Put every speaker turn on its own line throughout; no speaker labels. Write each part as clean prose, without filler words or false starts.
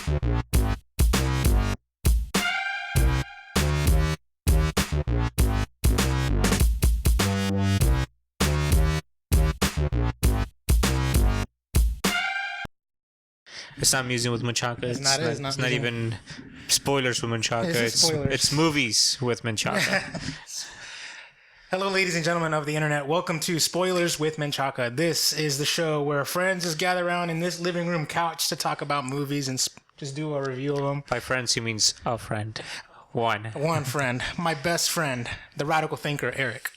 It's not Musing with Menchaca. It's not even spoilers with Menchaca. It's movies with Menchaca.
Hello, ladies and gentlemen of the internet. Welcome to Spoilers with Menchaca. This is the show where friends just gather around in this living room couch to talk about movies and just do a review of them.
By friends, he means a friend. One
friend. My best friend, the radical thinker, Eric.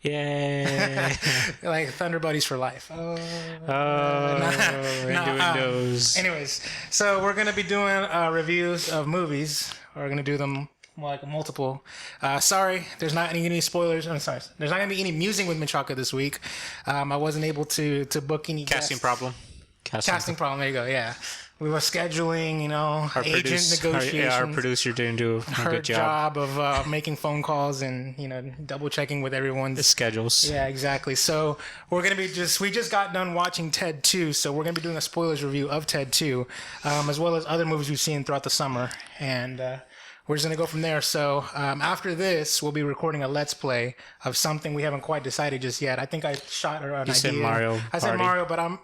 Yay.
Like Thunder Buddies for life.
Innuendos.
Anyways, so we're going to be doing reviews of movies. We're going to do them like multiple. Sorry, there's not any spoilers. I'm sorry. There's not going to be any musing with Menchaca this week. I wasn't able to book any
Casting problem.
Casting problem. There you go. Yeah. We were scheduling, our agent negotiations.
Our producer didn't do a good job
of making phone calls and, double checking with everyone's
schedules.
Yeah, exactly. So we're going to be we just got done watching Ted 2. So we're going to be doing a spoilers review of Ted 2, as well as other movies we've seen throughout the summer. And we're just going to go from there. So after this, we'll be recording a Let's Play of something we haven't quite decided just yet. I think I shot an idea.
You said Mario.
I said Mario, but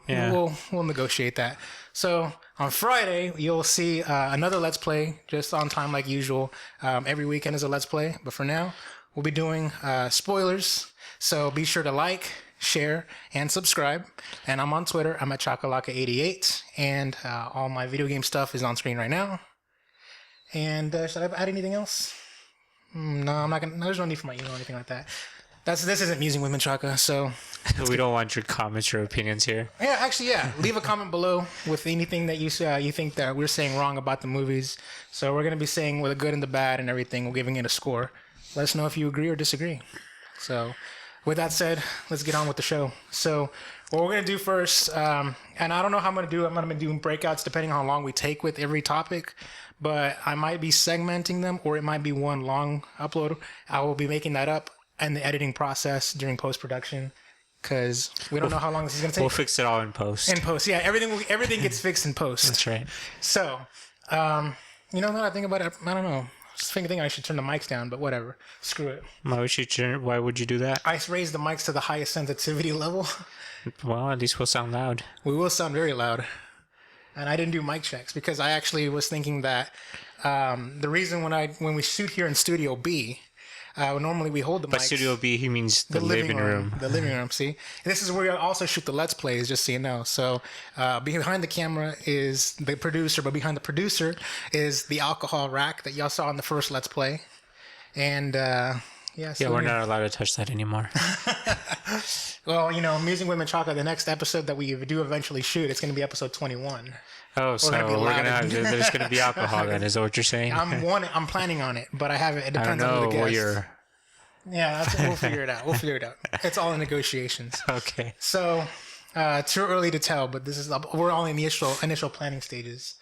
we'll negotiate that. So on Friday, you'll see another Let's Play, just on time like usual. Every weekend is a Let's Play, but for now, we'll be doing spoilers. So be sure to like, share, and subscribe. And I'm on Twitter. I'm at Chakalaka88, and all my video game stuff is on screen right now. And should I add anything else? No, I'm not gonna. There's no need for my email or anything like that. This isn't Musing with Menchaca, so
we don't want your comments or opinions here.
Yeah, actually, yeah. Leave a comment below with anything that you think that we're saying wrong about the movies. So we're gonna be saying with the good and the bad and everything. We're giving it a score. Let us know if you agree or disagree. So, with that said, let's get on with the show. So, what we're gonna do first, and I don't know how I'm gonna do it. I'm gonna be doing breakouts depending on how long we take with every topic. But I might be segmenting them, or it might be one long upload. I will be making that up in the editing process during post-production, because we don't know how long this is going to take.
We'll fix it all in post.
In post, yeah. Everything gets fixed in post.
That's right.
So, now that I think about it, I don't know. I just think I should turn the mics down, but whatever. Screw it.
Why would you do that?
I raised the mics to the highest sensitivity level.
Well, at least we'll sound loud.
We will sound very loud. And I didn't do mic checks because I actually was thinking that the reason when we shoot here in Studio B, normally we hold the mics.
By Studio B, he means the living room.
The living room, see? And this is where we also shoot the Let's Plays, just so you know. So behind the camera is the producer, but behind the producer is the alcohol rack that y'all saw in the first Let's Play. And so
we're not allowed to touch that anymore.
Well, Musing with Menchaca, the next episode that we do eventually shoot, it's going to be episode 21.
Oh, so there's going to be alcohol then, is that what you're saying?
I'm planning on it, but I haven't. It depends on the guest. Yeah, we'll figure it out. It's all in negotiations.
Okay.
So, too early to tell, but we're all in the initial planning stages.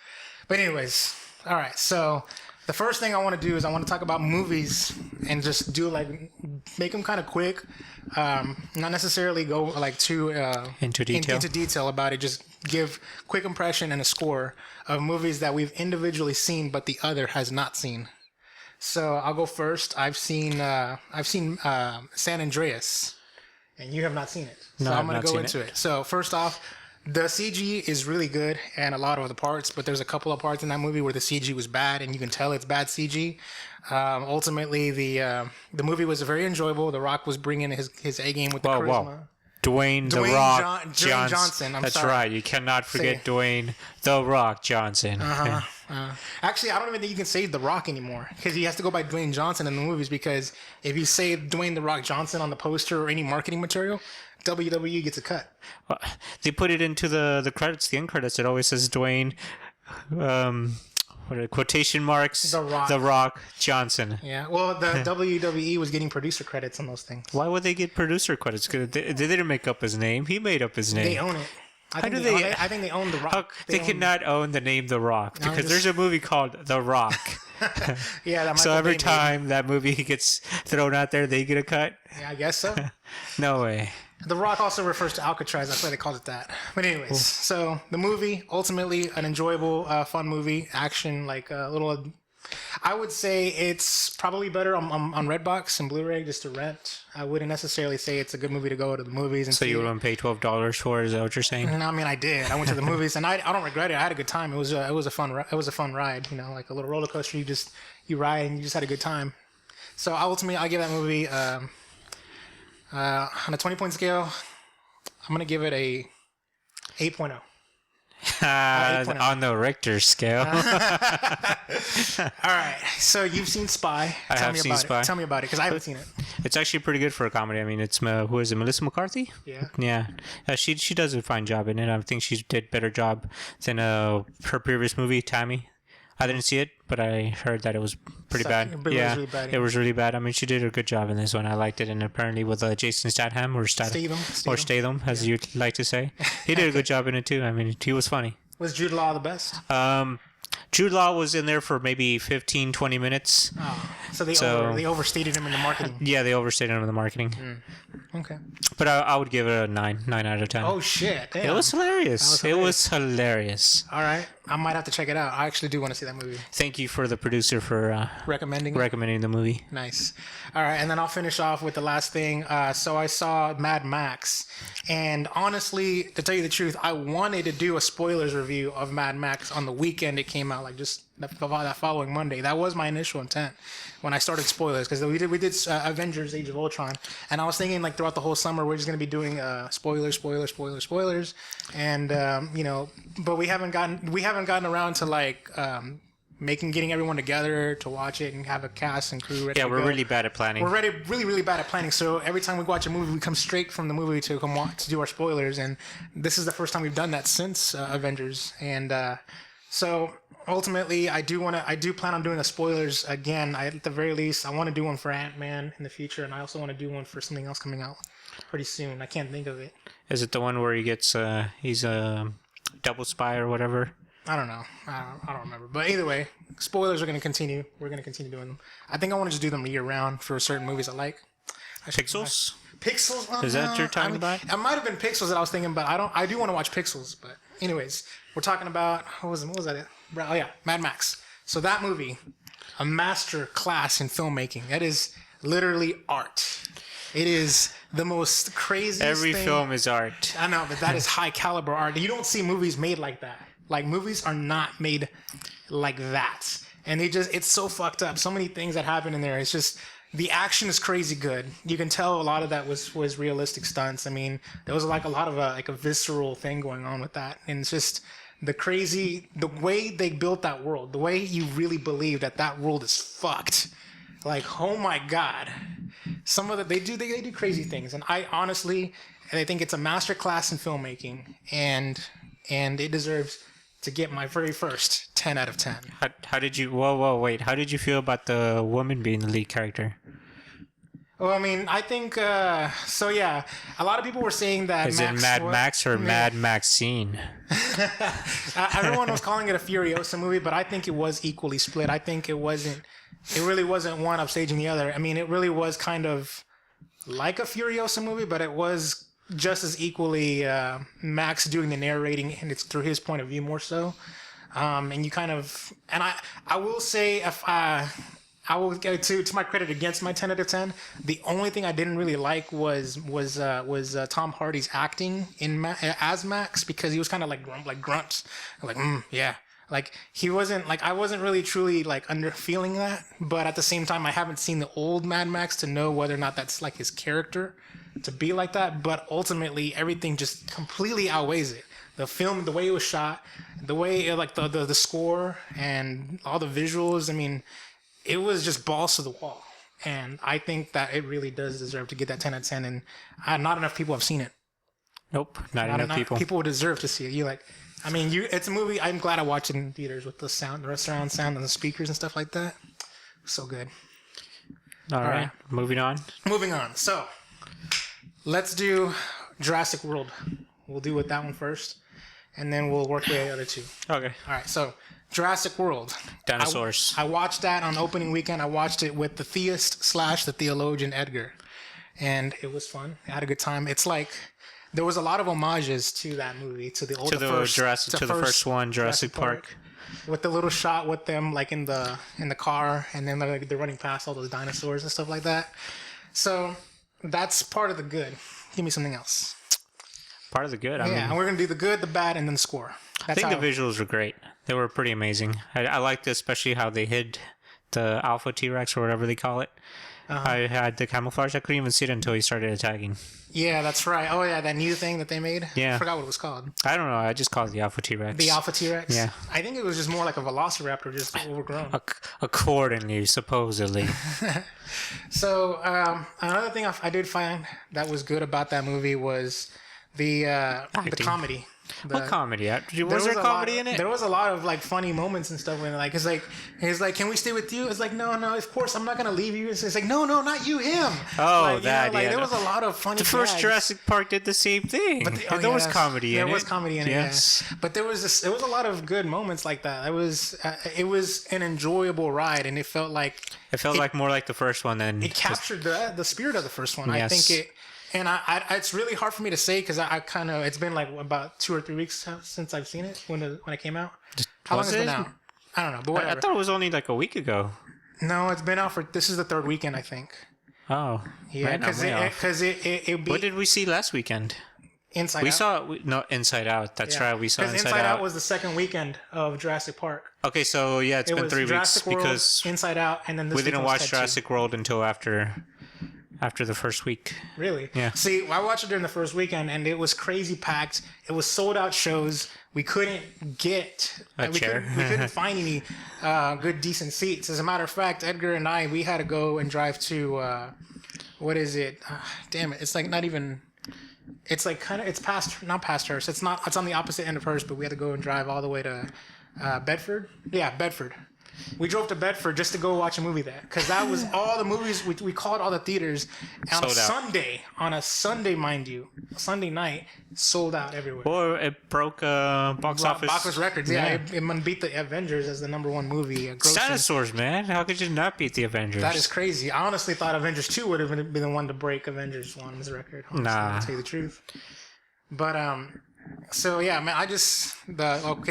But anyways, all right, so the first thing I want to do is I want to talk about movies and just do make them kind of quick, not necessarily go too
into
detail about it. Just give quick impression and a score of movies that we've individually seen, but the other has not seen. So I'll go first. I've seen San Andreas, and you have not seen it. So I'm going to go into it. So first off, the CG is really good and a lot of the parts, but there's a couple of parts in that movie where the CG was bad, and you can tell it's bad CG. Ultimately, the movie was very enjoyable. The Rock was bringing his A game with the charisma.
Whoa. Dwayne The Rock
Johnson.
That's sorry. Right. You cannot forget Dwayne The Rock Johnson.
Actually, I don't even think you can say The Rock anymore, because he has to go by Dwayne Johnson in the movies, because if you say Dwayne The Rock Johnson on the poster or any marketing material, WWE gets a cut.
They put it into the credits, the end credits. It always says Dwayne, quotation marks, The Rock Johnson.
Yeah, well, the WWE was getting producer credits on those things.
Why would they get producer credits? Because they didn't make up his name. He made up his name.
They own it. I think they own The Rock.
They cannot own the name The Rock, because there's a movie called The Rock.
Yeah.
So every time that movie gets thrown out there, they get a cut?
Yeah, I guess so.
No way.
The Rock also refers to Alcatraz. That's why they called it that. But anyways, so the movie, ultimately an enjoyable, fun movie. Action, like a little... I would say it's probably better on Redbox and Blu-ray just to rent. I wouldn't necessarily say it's a good movie to go to the movies and see.
So you wouldn't pay $12 for it? Is that what you're saying?
No, I mean I did. I went to the movies and I don't regret it. I had a good time. It was a fun ride. You know, like a little roller coaster. You ride and you just had a good time. So ultimately, I give that movie on a 20-point scale. I'm gonna give it a 8.0.
On the Richter scale.
All right. So you've seen Spy.
I have seen Spy.
Tell me about it because I haven't seen it.
It's actually pretty good for a comedy. I mean, it's who is it? Melissa McCarthy?
Yeah.
Yeah. She does a fine job in it. I think she did better job than her previous movie, Tammy. I didn't see it, but I heard that it was pretty bad.
It was really bad.
It was really bad. I mean, she did a good job in this one. I liked it, and apparently with Jason Statham or Statham, as you'd like to say, he did a good job in it too. I mean, he was funny.
Was Jude Law the best?
Jude Law was in there for maybe 15, 20 minutes.
Oh, so they overstated him in the marketing.
Yeah, they overstated him in the marketing.
Okay.
But I would give it a 9 out of 10.
Oh, shit. Damn.
It was hilarious. It was hilarious.
All right. I might have to check it out. I actually do want to see that movie.
Thank you for the producer for
recommending
the movie.
Nice. All right. And then I'll finish off with the last thing. So I saw Mad Max. And honestly, to tell you the truth, I wanted to do a spoilers review of Mad Max on the weekend it came out, like just that following Monday. That was my initial intent when I started spoilers, because we did Avengers Age of Ultron, and I was thinking like throughout the whole summer we're just going to be doing spoilers, and but we haven't gotten around to like getting everyone together to watch it and have a cast and crew ready.
Yeah, we're really bad at planning.
We're really bad at planning. So every time we watch a movie, we come straight from the movie to do our spoilers, and this is the first time we've done that since Avengers, and so. Ultimately, I do plan on doing a spoilers again. At the very least, I want to do one for Ant-Man in the future, and I also want to do one for something else coming out pretty soon. I can't think of it.
Is it the one where he's a double spy or whatever?
I don't know. I don't remember. But either way, spoilers are going to continue. We're going to continue doing them. I think I want to just do them year round for certain movies I like.
Pixels?
Pixels? Oh,
is that what you're talking about?
It might have been Pixels that I was thinking, but I do want to watch Pixels. But anyways, we're talking about what was that? Oh yeah, Mad Max. So that movie, a master class in filmmaking. That is literally art. It is the most crazy.
Every film is art.
I know, but that is high caliber art. You don't see movies made like that. Like movies are not made like that, and it's so fucked up. So many things that happen in there. It's just. The action is crazy good. You can tell a lot of that was realistic stunts. I mean, there was like a lot of a visceral thing going on with that, and it's just the way they built that world, the way you really believe that world is fucked. Like, oh my god, some of they do crazy things, and I think it's a masterclass in filmmaking, and it deserves to get my very first 10 out of 10.
How did you... Wait. How did you feel about the woman being the lead character?
Well, I mean, I think... so, yeah. A lot of people were saying that
Is it Mad Max or Mad Maxine?
Everyone was calling it a Furiosa movie, but I think it was equally split. I think it really wasn't one upstaging the other. I mean, it really was kind of like a Furiosa movie, but it was... just as equally Max doing the narrating, and it's through his point of view more so. And you kind of, and I will say, if I will get to my credit against my 10 out of 10, the only thing I didn't really like was Tom Hardy's acting as Max, because he was kind of like grunts, like yeah. Like he wasn't like I wasn't really truly like under feeling that, but at the same time I haven't seen the old Mad Max to know whether or not that's like his character to be like that. But ultimately everything just completely outweighs it. The film, the way it was shot, the way like the score and all the visuals. I mean, it was just balls to the wall, and I think that it really does deserve to get that 10 out of 10. And not enough people have seen it.
Nope, not enough people.
People would deserve to see it. It's a movie. I'm glad I watched it in theaters with the surround sound and the speakers and stuff like that. So good.
All right. Moving on.
So, let's do Jurassic World. We'll do with that one first, and then we'll work with the other two.
Okay.
All right. So, Jurassic World.
Dinosaurs.
I watched that on opening weekend. I watched it with the theist / the theologian Edgar. and it was fun. I had a good time. It's like there was a lot of homages to that movie, to the
first one, Jurassic Park.
With the little shot with them like in the car, and then they're running past all those dinosaurs and stuff like that. So that's part of the good. Give me something else.
Part of the good.
And we're gonna do the good, the bad, and then the score.
I think the visuals were great. They were pretty amazing. I liked especially how they hid the Alpha T-Rex or whatever they call it. I had the camouflage. I couldn't even see it until he started attacking.
Yeah, that's right. Oh yeah, that new thing that they made.
Yeah,
I forgot what it was called.
I don't know. I just called it the Alpha T-Rex.
The Alpha T-Rex.
Yeah.
I think it was just more like a Velociraptor, just overgrown.
Accordingly, supposedly.
So another thing I did find that was good about that movie was the comedy.
What comedy? Was there comedy in it?
There was a lot of like funny moments and stuff when he's like, can we stay with you? It's like, no, of course I'm not gonna leave you. It's like, no, not you, him.
Oh,
there was a lot of funny.
The first Jurassic Park did the same thing. There was comedy in it.
There was comedy in it. Yes, but there was a lot of good moments like that. It was an enjoyable ride, and it felt like
more like the first one than
it captured the spirit of the first one.
Yes.
I think it. And it's really hard for me to say because I kind of it's been like about 2 or 3 weeks since I've seen it when it came out. How long has it been out? I don't know, but whatever.
I thought it was only like a week ago.
No, it's been out this is the third weekend, I think.
Oh,
yeah, because it beat.
What did we see last weekend?
Inside Out.
Inside Out. That's right. We saw
Inside Out was the second weekend of Jurassic Park.
Okay, so yeah, it's been 3 weeks
Jurassic World,
because
Inside Out, and then
we didn't watch Jurassic World until after the first week.
Really?
Yeah.
See, I watched it during the first weekend, and it was crazy packed. It was sold out shows. We couldn't get
a chair.
We couldn't find any good, decent seats. As a matter of fact, Edgar and I, we had to go and drive to what is it? Damn it! It's like not even. It's like not past Hearst. It's on the opposite end of Hearst, but we had to go and drive all the way to Bedford. Yeah, Bedford. We drove to Bedford just to go watch a movie there because that was all the movies. We called all the theaters on a Sunday, mind you, Sunday night, sold out everywhere.
Or it broke box office
records. Yeah, it beat the Avengers as the #1 movie.
Dinosaurs, man. How could you not beat the Avengers?
That is crazy. I honestly thought Avengers 2 would have been the one to break Avengers 1's record. Honestly,
nah,
to tell you the truth. But so yeah, man,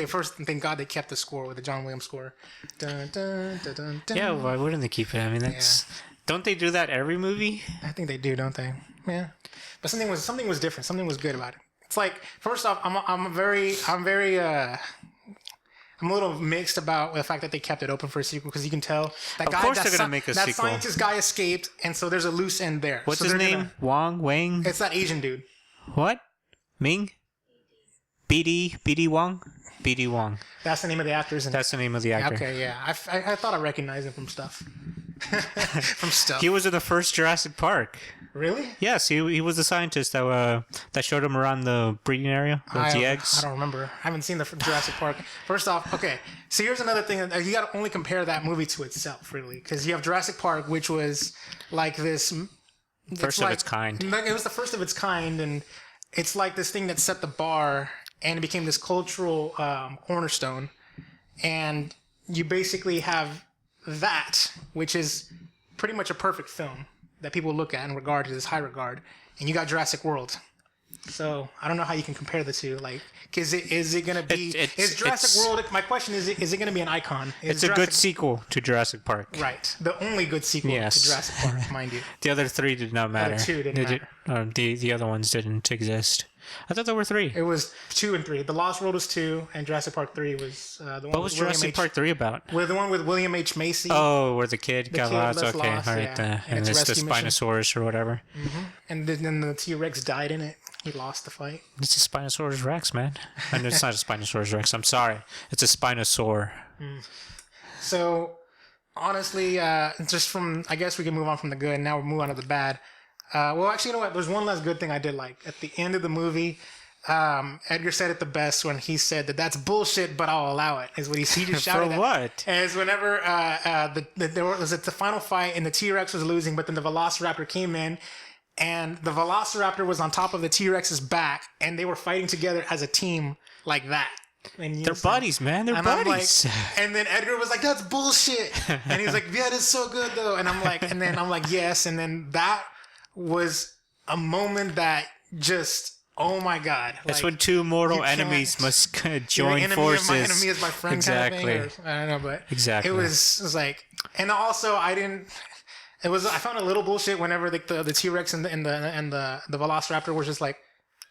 first thank God they kept the score with the John Williams score. Dun, dun, dun, dun, dun.
Yeah, why wouldn't they keep it? I mean, don't they do that every movie?
I think they do, don't they? Yeah, but something was different. Something was good about it. It's like first off, I'm a little mixed about the fact that they kept it open for a sequel because you can tell
they're gonna make a sequel.
That scientist guy escaped, and so there's a loose end there.
What's his name? Wang?
It's that Asian dude.
What? Ming? BD Wong? BD Wong.
That's the name of the actor, isn't it?
That's the name of the actor.
Okay, yeah. I thought I recognized him from stuff. From stuff.
He was in the first Jurassic Park.
Really?
Yes, he was the scientist that showed him around the breeding area with the eggs.
I don't remember. I haven't seen the Jurassic Park. First off, okay. So here's another thing. You got to only compare that movie to itself, really. Because you have Jurassic Park, which was like this...
First of its kind.
It was the first of its kind, and it's like this thing that set the bar... And it became this cultural cornerstone. And you basically have that, which is pretty much a perfect film that people look at and regard to this high regard. And you got Jurassic World. So I don't know how you can compare the two. Like, is it going to be... is Jurassic World... My question is it going to be an icon?
It's a good sequel to Jurassic Park.
Right. The only good sequel to Jurassic Park, mind you.
The other three did not matter.
The other two didn't matter.
The other ones didn't exist. I thought there were 3.
It was 2 and 3. The Lost World was 2, and Jurassic Park 3 was the one.
What was Jurassic Park 3 about?
With the one with William H. Macy.
Oh, where the kid got lost. Okay,
lost,
all right.
Yeah.
And it's the Spinosaurus or whatever.
Mm-hmm. And then the T-Rex died in it. He lost the fight.
It's a Spinosaurus Rex, man. And it's not a Spinosaurus Rex. I'm sorry. It's a Spinosaur.
So, honestly, just from... I guess we can move on from the good. Now we'll move on to the bad. Well, actually, you know what? There's one last good thing I did like. At the end of the movie, Edgar said it the best when he said that's bullshit, but I'll allow it. Is what he just shouted
For what?
As whenever there was the final fight and the T-Rex was losing, but then the Velociraptor came in, and the Velociraptor was on top of the T-Rex's back, and they were fighting together as a team like that.
They're buddies, man. They're buddies.
And then Edgar was like, "That's bullshit," and he's like, "Yeah, that's so good though." And I'm like, yes. And then that was a moment that just, oh my god.
That's
like,
when two mortal
you can't-
enemies must
Your
join
enemy
forces.
Of my enemy is my friend
Exactly.
kind of thing. Or, I don't know, but
Exactly.
it was like, and also I found a little bullshit whenever the T-Rex and the Velociraptor was just like,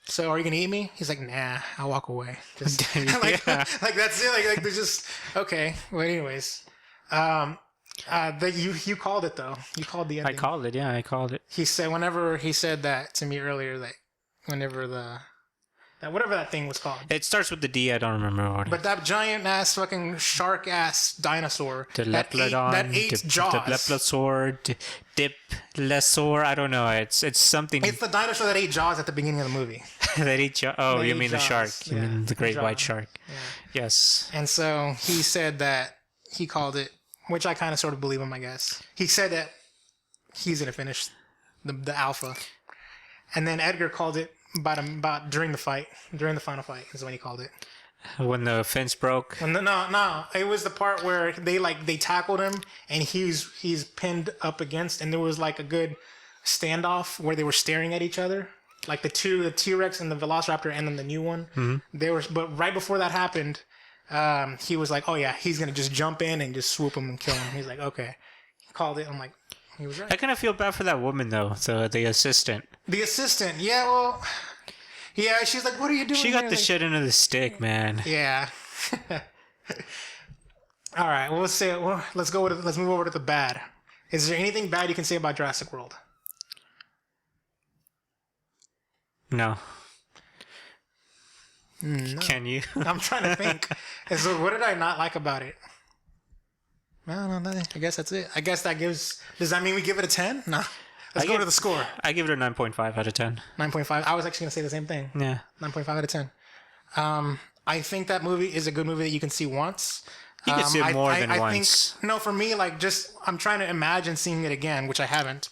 so are you gonna eat me? He's like, nah, I'll walk away. Just, like that's it. Like they're just okay. Well, anyways, you called it though. You called the ending.
I called it. Yeah, I called it.
He said that to me earlier, like whenever whatever that thing was called.
It starts with the D. I don't remember what.
But that giant ass fucking shark ass dinosaur
The
that ate jaws.
The Leplosaur, Diplosaur. I don't know. It's something.
It's the dinosaur that ate jaws at the beginning of the movie.
that ate jaws. Oh,
That
you
ate
mean the
jaws.
shark? You
Yeah,
mean the great
jaws.
white shark?
Yeah.
Yes.
And so he said that he called it, which I kind of sort of believe him, I guess. He said that he's gonna finish the alpha, and then Edgar called it about during the final fight is when he called it.
When the fence broke.
No, it was the part where they tackled him and he's pinned up against, and there was like a good standoff where they were staring at each other, like the T-Rex and the Velociraptor, and then the new one. Mm-hmm. But right before that happened, he was like, oh yeah, he's gonna just jump in and just swoop him and kill him. He's like, okay, he called it. I'm like, he was right.
I kind of feel bad for that woman though, the assistant.
The assistant, yeah, well, yeah, she's like, what are you doing?
She got
here?
the
Like,
shit into the stick, man.
yeah. All right. Well, let's move over to the bad. Is there anything bad you can say about Jurassic World?
No.
No.
Can you?
I'm trying to think. And so, what did I not like about it? No, nothing. I guess that's it. I guess that gives. Does that mean we give it a 10? No. Let's go to the score.
I give it a 9.5 out of 10.
9.5. I was actually gonna say the same thing.
Yeah.
9.5 out of 10. I think that movie is a good movie that you can see once.
You can see it more than once.
No, for me, I'm trying to imagine seeing it again, which I haven't.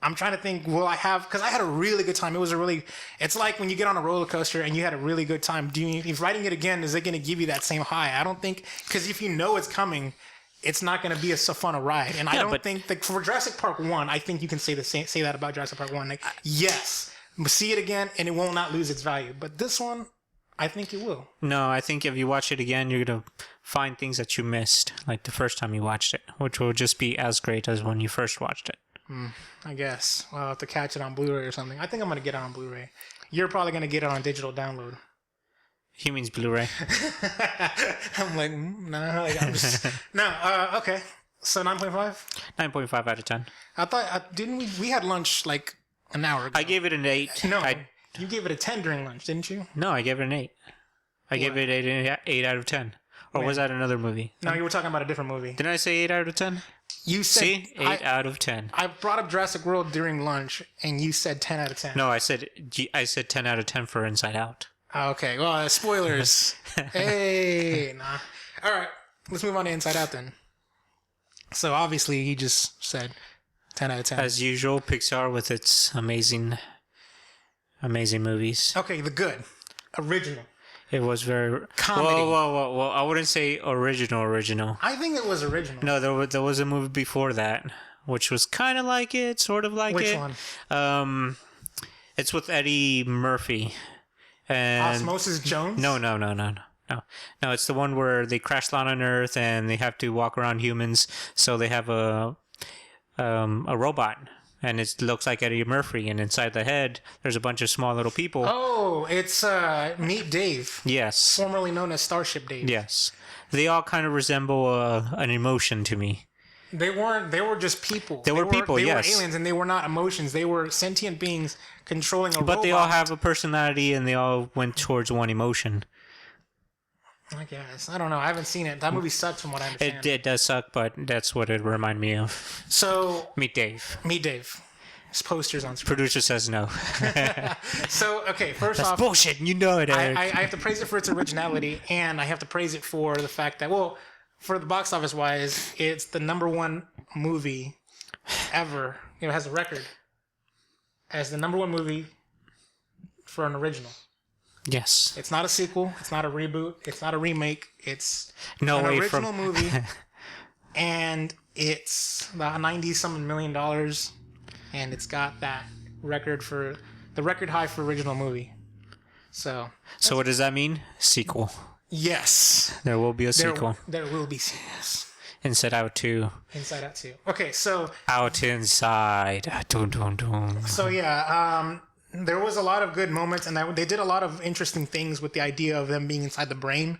I'm trying to think, will I have, because I had a really good time. It's like when you get on a roller coaster and you had a really good time. If writing it again, is it going to give you that same high? I don't think, because if you know it's coming, it's not going to be so fun a ride. And I don't think, like, for Jurassic Park 1, I think you can say that about Jurassic Park 1. Like, yes, see it again and it will not lose its value. But this one, I think it will.
No, I think if you watch it again, you're going to find things that you missed, like the first time you watched it, which will just be as great as when you first watched it.
I guess. I'll have to catch it on Blu-ray or something. I think I'm going to get it on Blu-ray. You're probably going to get it on digital download.
He means Blu-ray.
I'm like, no. Like, I'm just... No, okay. So 9.5?
9.5 out of 10.
I thought, didn't we had lunch like an hour ago.
I gave it an 8.
No, you gave it a 10 during lunch, didn't you?
No, I gave it an 8. I gave it 8 out of 10. Or was that another movie?
No, you were talking about a different movie.
Didn't I say 8 out of 10?
You said...
See? 8 out of 10.
I brought up Jurassic World during lunch, and you said 10 out of 10.
No, I said 10 out of 10 for Inside Out.
Okay, well, spoilers. Hey, nah. All right, let's move on to Inside Out then. So obviously, he just said 10 out of 10.
As usual, Pixar with its amazing movies.
Okay, the good. Original.
It was very...
Comedy.
Whoa. I wouldn't say original.
I think it was original.
No, there was a movie before that, which was kind of like it, sort of like
Which
it.
one?
It's with Eddie Murphy. And
Osmosis Jones?
No. No, it's the one where they crash land on Earth and they have to walk around humans. So they have a robot, and it looks like Eddie Murphy. And inside the head, there's a bunch of small little people.
Oh, it's Meet Dave.
Yes.
Formerly known as Starship Dave.
Yes. They all kind of resemble an emotion to me.
They weren't. They were just people.
They were people, yes.
They were aliens, and they were not emotions. They were sentient beings controlling a robot.
But they all have a personality, and they all went towards one emotion.
I guess. I don't know. I haven't seen it. That movie sucks from what I understand.
It does suck, but that's what it reminded me of.
So...
Meet Dave.
Meet Dave. His poster's on screen.
Producer says no.
So, okay, first
That's
off...
bullshit. You know it, Eric.
I have to praise it for its originality, and I have to praise it for the fact that, well, for the box office wise, it's the #1 movie ever. It has a record as the #1 movie for an original.
Yes.
It's not a sequel. It's not a reboot. It's not a remake. It's
No
an
way
original
from...
movie, and it's about $90-something million, and it's got that record high for original movie. So
what does that mean? Sequel.
Yes.
There will be a sequel.
There will be sequels.
Inside Out 2.
Inside Out 2. Okay, so...
Out Inside. Dun, dun, dun.
So, yeah, there was a lot of good moments, and they did a lot of interesting things with the idea of them being inside the brain.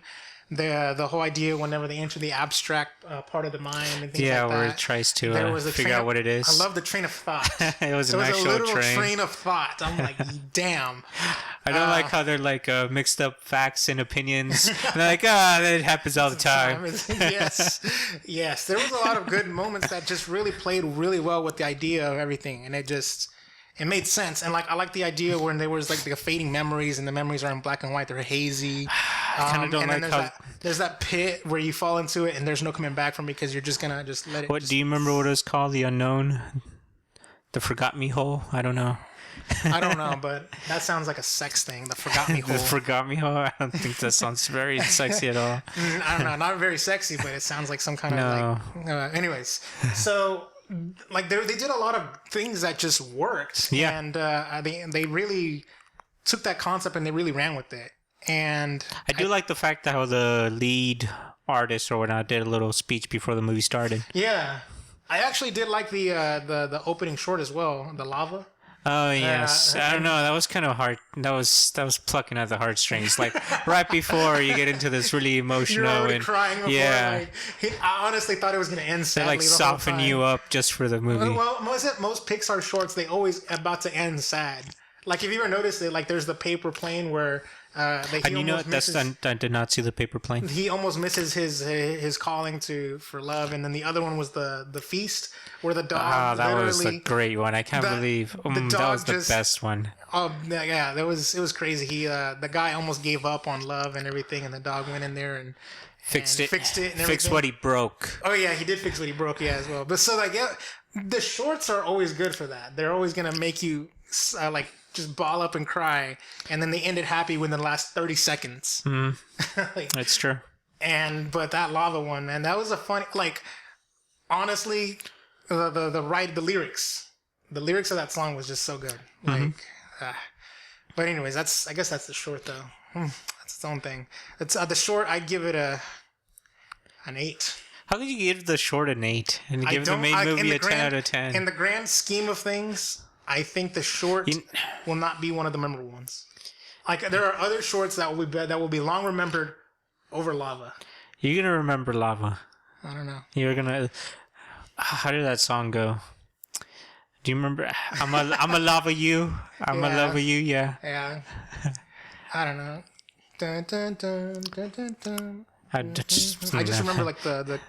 The whole idea whenever they enter the abstract part of the mind and things like that.
Yeah, where it tries to figure out what it is.
I love the train of thought.
It was an actual
a literal
train.
train of thought. I'm like, damn.
I don't like how they're like mixed up facts and opinions. And they're like, that happens all the time.
Yes. There was a lot of good moments that just really played really well with the idea of everything, and it made sense. And like I like the idea when there was like the fading memories, and the memories are in black and white, they're hazy.
I kind of don't like how
there's that pit where you fall into it and there's no coming back from it because you're just gonna just let it.
What do you remember? What it was called? The unknown, the forgot me hole. I don't know.
I don't know, but that sounds like a sex thing. The forgot me hole.
The forgot me hole. I don't think that sounds very sexy at all.
I don't know, not very sexy, but it sounds like some kind of like. Anyways, so. Like they did a lot of things that just worked, and they really took that concept and they really ran with it. And
I do like the fact that how the lead artist or whatnot did a little speech before the movie started.
Yeah, I actually did like the opening short as well, the lava.
Oh yes, I don't know. That was kind of hard. That was plucking at the heartstrings. Like right before you get into this really emotional
You're already
and
crying before,
yeah.
I honestly thought it was gonna end sadly.
They like soften you up just for the movie.
Well, most Pixar shorts they always about to end sad. Like if you ever noticed it, like there's the paper plane where.
And you know what? I did not see the paper plane.
He almost misses his calling for love, and then the other one was the feast where the dog.
That was a great one. I can't believe that was the best one.
Oh yeah, it was crazy. The guy almost gave up on love and everything, and the dog went in there and fixed it and everything.
Fixed what he broke.
Oh yeah, he did fix what he broke. Yeah, as well. But so like the shorts are always good for that. They're always gonna make you like. Just ball up and cry, and then they ended happy within the last 30 seconds.
That's true.
But that lava one, man, that was a funny. Like, honestly, the lyrics of that song was just so good. Like, but anyways, I guess that's the short though. That's its own thing. It's the short. I'd give it an 8.
How could you give the short an 8 and give the main movie a 10 out of 10?
In the grand scheme of things. I think the short will not be one of the memorable ones. Like there are other shorts that will be long remembered over lava.
You're gonna remember lava.
I don't know.
You're gonna. How did that song go? Do you remember? I'm a lava you. I'm a lava you. Yeah.
Yeah. I don't know. Dun, dun, dun, dun, dun, dun.
I just
remember like the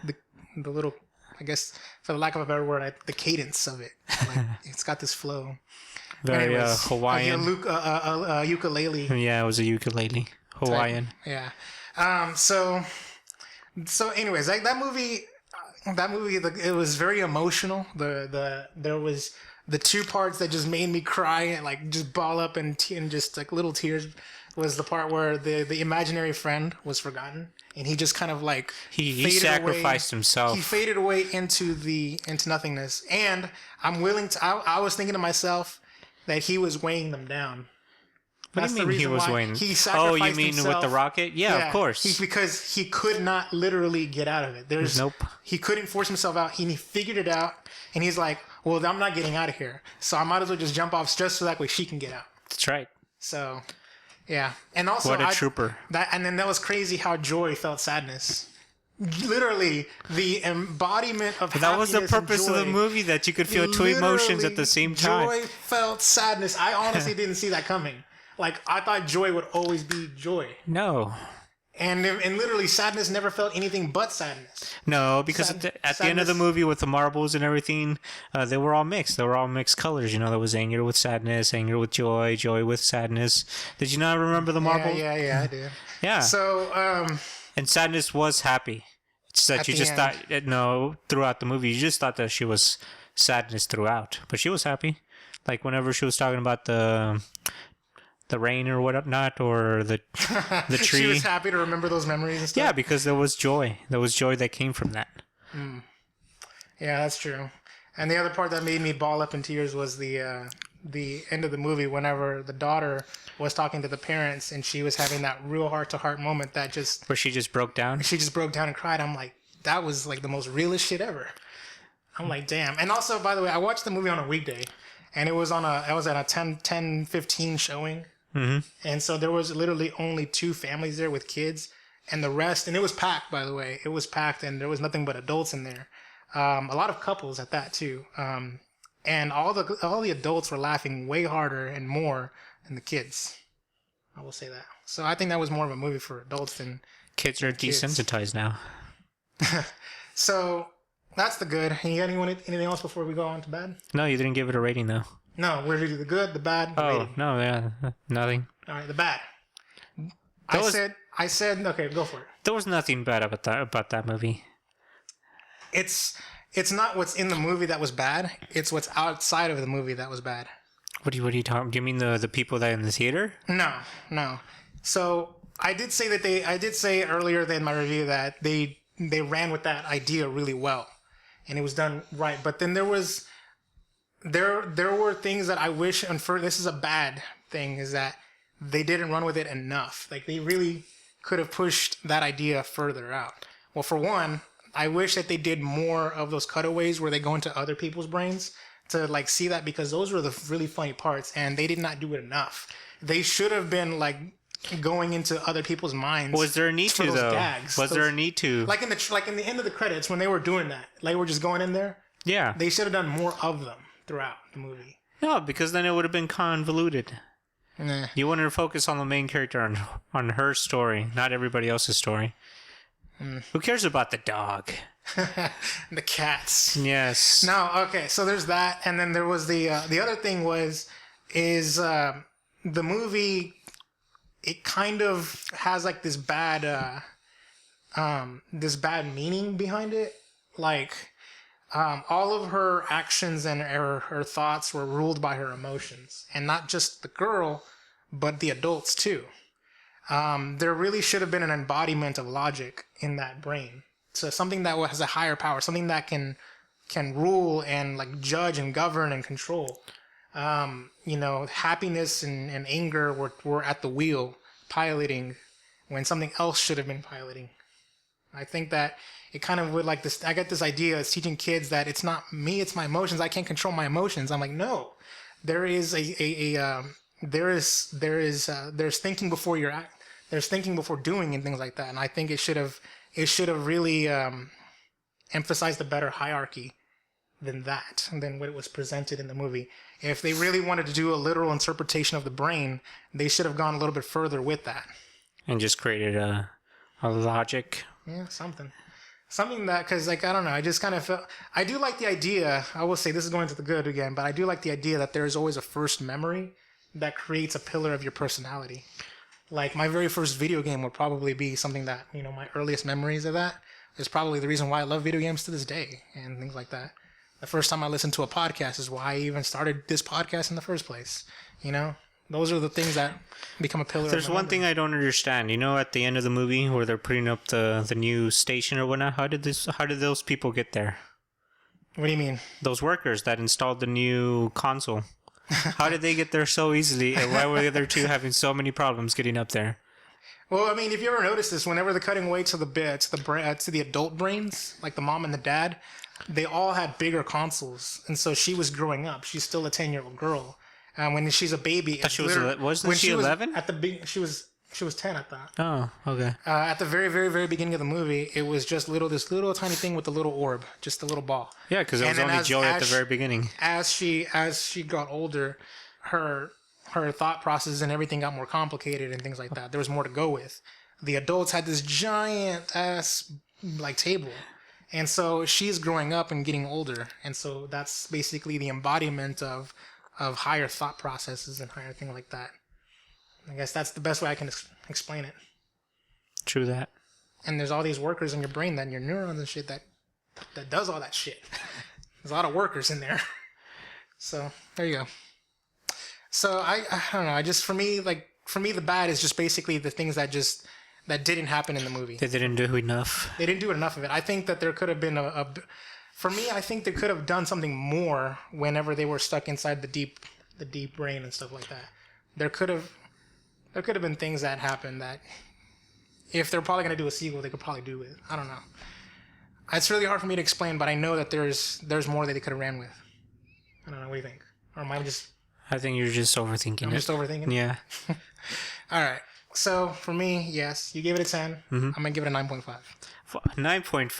little. I guess, for the lack of a better word, the cadence of it. Like, it's got this flow.
Very Hawaiian.
Ukulele.
Yeah, it was a ukulele. Hawaiian.
Yeah. So anyways, like that movie, it was very emotional. There was the two parts that just made me cry and like just ball up and just like little tears. Was the part where the imaginary friend was forgotten, and he just kind of like
he sacrificed himself.
He faded away into nothingness. And I'm willing to. I was thinking to myself that he was weighing them down.
What do you mean he was weighing?
He sacrificed
you mean
himself.
with the rocket? Yeah, of course.
Because he could not literally get out of it.
Nope.
He couldn't force himself out. He figured it out, and he's like, "Well, I'm not getting out of here, so I might as well just jump off just so that way she can get out."
That's right.
So. Yeah, and also
what a trooper!
And then that was crazy how Joy felt sadness. Literally, the embodiment of
that was the purpose of the movie, that you could feel two emotions at the same time.
Joy felt sadness. I honestly didn't see that coming. Like I thought Joy would always be Joy.
No.
And literally, sadness never felt anything but sadness.
No, because at the end of the movie with the marbles and everything, they were all mixed. They were all mixed colors. You know, there was anger with sadness, anger with joy, joy with sadness. Did you not remember the marbles?
Yeah, I did.
Yeah.
So,
and sadness was happy. It's that you just thought, throughout the movie, you just thought that she was sadness throughout. But she was happy. Like whenever she was talking about the rain or whatnot, or the tree.
She was happy to remember those memories and stuff.
Yeah, because there was joy. There was joy that came from that.
Yeah, that's true. And the other part that made me ball up in tears was the the end of the movie, whenever the daughter was talking to the parents and she was having that real heart-to-heart moment that just...
Where she just broke down?
She just broke down and cried. I'm like, that was like the most realest shit ever. I'm like, damn. And also, by the way, I watched the movie on a weekday, and I was at a 10:15 showing.
Mm-hmm.
And so there was literally only 2 families there with kids, and the rest, and it was packed, by the way. It was packed, and there was nothing but adults in there. A lot of couples at that too. And all the adults were laughing way harder and more than the kids. I will say that. So I think that was more of a movie for adults than
kids are desensitized now.
So that's the good. You got anything else before we go on to bad?
No, you didn't give it a rating though.
No, we're gonna do the good, the bad, the rating.
No, yeah, nothing.
All right, the bad. I said okay, go for it.
There was nothing bad about that movie.
It's not what's in the movie that was bad. It's what's outside of the movie that was bad.
What are you talking? Do you mean the people that are in the theater?
No. So I did say earlier in my review that they ran with that idea really well, and it was done right. But then there were things that I wish, and this is a bad thing, is that they didn't run with it enough. Like, they really could have pushed that idea further out. Well, for one, I wish that they did more of those cutaways where they go into other people's brains to like see that, because those were the really funny parts, and they did not do it enough. They should have been like going into other people's minds.
Was there a need to though?
Gags.
There a need to?
Like in the end of the credits when they were doing that, like we're just going in there.
Yeah.
They should have done more of them throughout the movie.
No, because then it would have been convoluted.
Nah.
You wanted to focus on the main character, on her story, not everybody else's story. Who cares about the dog?
The cats.
Yes.
No, okay. So there's that, and then there was the other thing is the movie. It kind of has like this bad meaning behind it. Like all of her actions and her thoughts were ruled by her emotions, and not just the girl, but the adults too. There really should have been an embodiment of logic in that brain. So something that has a higher power, something that can rule and like judge and govern and control. Happiness and anger were at the wheel piloting when something else should have been piloting. I think that it kind of would like this. I got this idea of teaching kids that it's not me, it's my emotions. I can't control my emotions. I'm like, no, there's thinking before you're act. There's thinking before doing and things like that. And I think it should have really emphasized a better hierarchy than what was presented in the movie. If they really wanted to do a literal interpretation of the brain, they should have gone a little bit further with that.
And just created a logic.
Yeah, something that, because like, I don't know, I just kind of felt, I do like the idea, I will say this is going to the good again, but I do like the idea that there is always a first memory that creates a pillar of your personality. Like my very first video game would probably be something that, my earliest memories of that is probably the reason why I love video games to this day and things like that. The first time I listened to a podcast is why I even started this podcast in the first place. Those are the things that become a pillar.
There's one thing I don't understand. At the end of the movie where they're putting up the new station or whatnot, how did those people get there?
What do you mean?
Those workers that installed the new console. How did they get there so easily? And why were the other two having so many problems getting up there?
Well, I mean, if you ever notice this, whenever they're cutting away to the adult brains, like the mom and the dad, they all had bigger consoles, and so she was growing up. She's still a 10-year-old girl. When she's a baby,
wasn't she 11?
She was 10, I thought.
Oh, okay.
At the very, very, very beginning of the movie, it was just this little tiny thing with a little orb, just a little ball.
Yeah, because it was only Joy at the very beginning.
As she got older, her thought processes and everything got more complicated and things like that. There was more to go with. The adults had this giant ass like table. And so she's growing up and getting older. And so that's basically the embodiment of higher thought processes and higher things like that. I guess that's the best way I can explain it.
True that.
And there's all these workers in your brain, that your neurons and shit that does all that shit. There's a lot of workers in there. So there you go. So I don't know. For me, the bad is just basically the things that didn't happen in the movie.
They didn't do enough.
They didn't do enough of it. I think that there could have been for me, I think they could have done something more whenever they were stuck inside the the deep brain and stuff like that. There could have been things that happened that if they're probably going to do a sequel, they could probably do it. I don't know. It's really hard for me to explain, but I know that there's more that they could have ran with. I don't know. What do you think? Or am I just...
I think you're just overthinking it.
I'm just overthinking?
Yeah.
All right. So, for me, yes. You gave it a 10. Mm-hmm. I'm going to give it a 9.5.
9.5?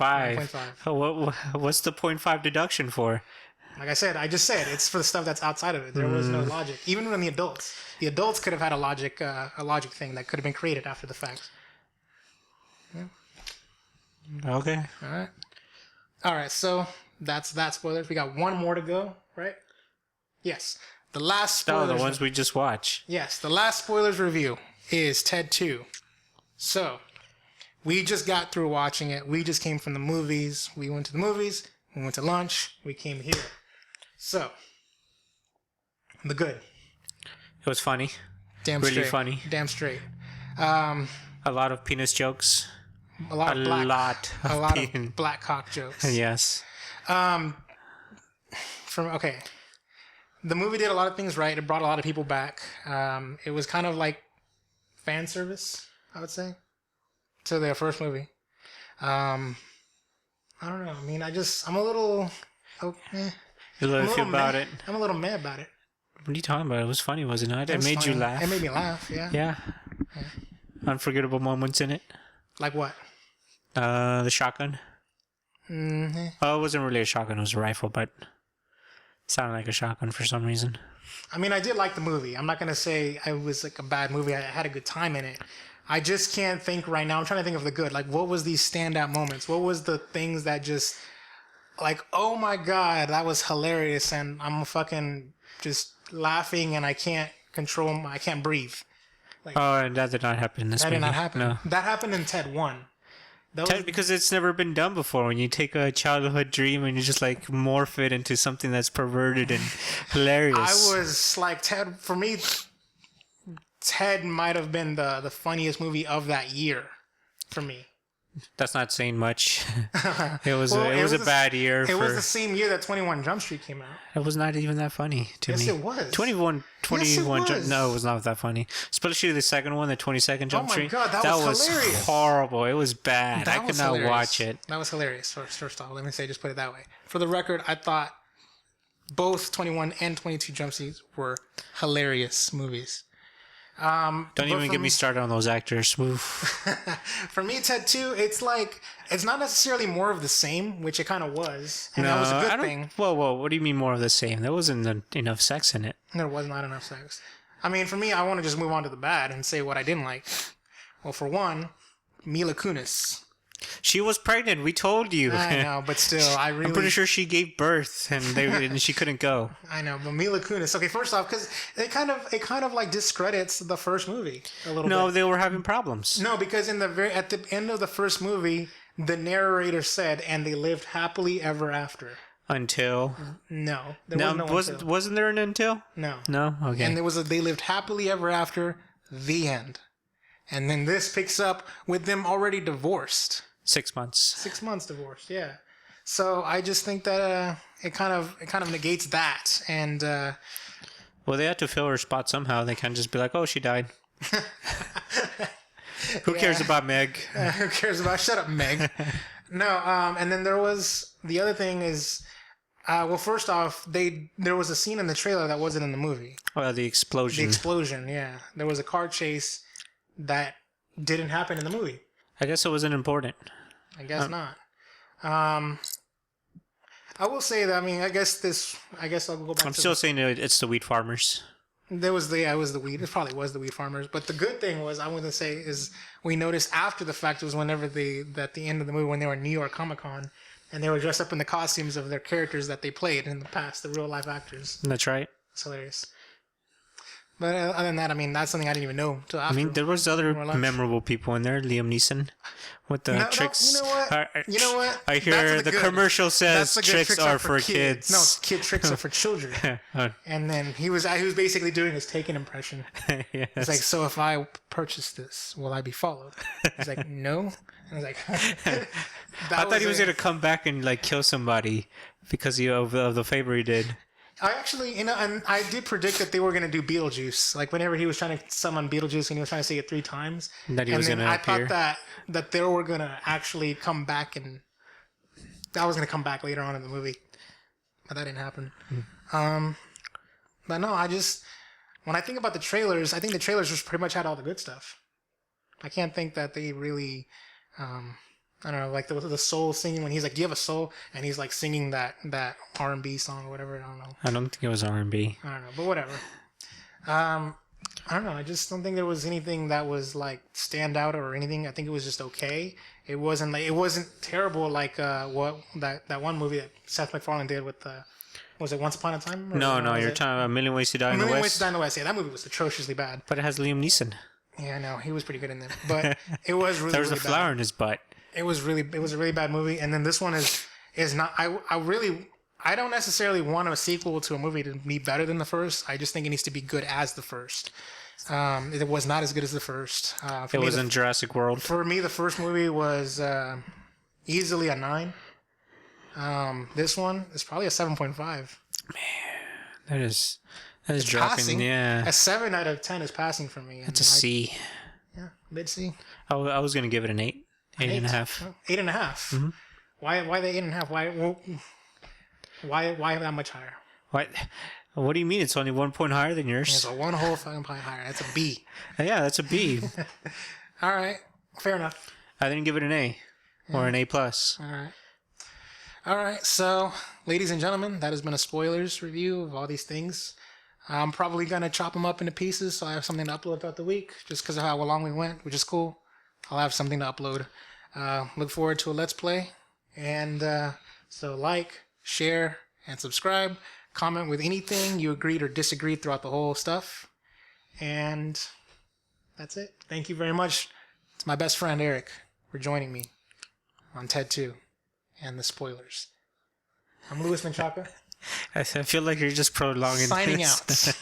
9.5.
What's the 0.5 deduction for?
Like I said, it's for the stuff that's outside of it. There was no logic. Even when the adults could have had a logic thing that could have been created after the fact. Yeah.
Okay.
All right. So that's that spoilers. We got one more to go, right? Yes. The last spoilers.
No, the ones we just watched.
Yes. The last spoilers review is Ted 2. So we just got through watching it. We just came from the movies. We went to the movies. We went to lunch. We came here. So, the good.
It was funny.
Damn
really
straight.
Funny.
Damn straight.
A lot of penis jokes.
A lot of black cock jokes.
Yes.
The movie did a lot of things right. It brought a lot of people back. It was kind of like fan service, I would say, to their first movie. I don't know. I mean, I'm a little... Okay.
You iffy about it?
I'm a little mad about it.
What are you talking about? It was funny, wasn't it? It made you laugh.
It made me laugh, yeah.
Yeah. Unforgettable moments in it.
Like what?
The shotgun.
Mm-hmm.
Oh, it wasn't really a shotgun. It was a rifle, but it sounded like a shotgun for some reason.
I mean, I did like the movie. I'm not going to say it was like a bad movie. I had a good time in it. I just can't think right now. I'm trying to think of the good. Like, what was these standout moments? What was the things that just... Like, oh my God, that was hilarious, and I'm fucking just laughing, and I can't I can't breathe. Like,
and that did not happen in this movie.
That did not happen.
No.
That happened in Ted 1.
Because it's never been done before. When you take a childhood dream and you just like morph it into something that's perverted and hilarious.
I was like, for me, Ted might have been the funniest movie of that year for me.
That's not saying much. It was a bad year.
It was the same year that 21 Jump Street came out.
It was not even that funny to me.
Yes, it was.
21
Yes, it was.
No, it was not that funny. Especially the second one, the 22nd Jump Street.
Oh my God, that was hilarious.
Horrible. It was bad. I could not watch it.
That was hilarious. First off, let me say, just put it that way. For the record, I thought both 21 and 22 Jump Streets were hilarious movies.
Don't even get me started on those actors. Oof.
For me, Ted 2, it's not necessarily more of the same, which it kind of was, and that was a good thing.
Whoa, what do you mean more of the same? There wasn't enough sex in it.
There was not enough sex. I mean, for me, I want to just move on to the bad and say what I didn't like. Well, for one, Mila Kunis.
She was pregnant. We told you.
I know, but still, I'm
pretty sure she gave birth and she couldn't go.
I know, but Mila Kunis. Okay, first off, because it kind of like discredits the first movie a little bit.
No, they were having problems.
No, because at the end of the first movie, the narrator said, "And they lived happily ever after."
Until
no, there was no until.
Wasn't there an until?
No.
Okay.
And they lived happily ever after. The end. And then this picks up with them already divorced.
6 months.
6 months divorced, yeah. So I just think that it kind of negates that. And
well, they had to fill her spot somehow. They can't just be like, "Oh, she died." Who cares about Meg?
Who cares about? Shut up, Meg. No. And then there was the other thing is. Well, first off, there was a scene in the trailer that wasn't in the movie.
Oh, the explosion.
The explosion, yeah. There was a car chase that didn't happen in the movie.
I guess it wasn't important.
I guess not. I will say that. I mean, I guess I'll go back.
I'm still saying it's the wheat farmers.
There was the wheat. It probably was the wheat farmers. But the good thing was, I want to say, is we noticed after the fact was whenever at the end of the movie when they were in New York Comic Con and they were dressed up in the costumes of their characters that they played in the past, the real life actors.
That's right.
It's hilarious. But other than that, I mean, that's something I didn't even know till after.
I mean, there was other memorable people in there. Liam Neeson with the tricks.
No, you know what?
I hear the commercial says tricks are for kids.
No, tricks are for children. And then he was basically doing his Taken impression.
Yes.
It's like, so if I purchase this, will I be followed? He's like, no. And I was like,
I thought he was gonna come back and like kill somebody because of the favor he did.
I actually, and I did predict that they were going to do Beetlejuice. Like whenever he was trying to summon Beetlejuice and he was trying to say it 3 times.
That he was going to
I
appear.
thought that they were going to actually come back and that was going to come back later on in the movie. But that didn't happen. But no, when I think about the trailers, I think the trailers just pretty much had all the good stuff. I can't think that they really, I don't know, like the soul singing when he's like, "Do you have a soul?" and he's like singing that R&B song or whatever. I don't know.
I don't think it was R&B.
I don't know, but whatever. I don't know. I just don't think there was anything that was like stand out or anything. I think it was just okay. It wasn't terrible like what that one movie that Seth MacFarlane did with was it Once Upon a Time?
No, you're talking about A Million Ways to Die in the
A Million Ways
West.
to Die in the West. Yeah, that movie was atrociously bad.
But it has Liam Neeson.
Yeah, I know. He was pretty good in it. But it was really,
There was
really
a flower in his butt.
it was a really bad movie. And then this one is not. I don't necessarily want a sequel to a movie to be better than the first. I just think it needs to be good as the first. It was not as good as the first.
It was in Jurassic World.
For me, the first movie was easily a 9. This one is probably a 7.5.
That is dropping.
Passing.
Yeah.
A 7 out of 10 is passing for me.
It's a C.
Yeah, mid C.
I was going to give it an 8. 8.5.
8.5. Mm-hmm. Why the 8.5? Why that much higher?
What do you mean? It's only 1 point higher than yours?
It's a one whole fucking point higher. That's a B.
Yeah, that's a B.
All right, fair enough.
I didn't give it an A or an A plus.
All right. So, ladies and gentlemen, that has been a spoilers review of all these things. I'm probably gonna chop them up into pieces so I have something to upload throughout the week, just because of how long we went, which is cool. I'll have something to upload. Look forward to a Let's Play. And so like, share, and subscribe. Comment with anything you agreed or disagreed throughout the whole stuff. And that's it. Thank you very much to my best friend Eric for joining me on TED 2 and the spoilers. I'm Louis Menchaca.
I feel like you're just prolonging
Signing
this.
out.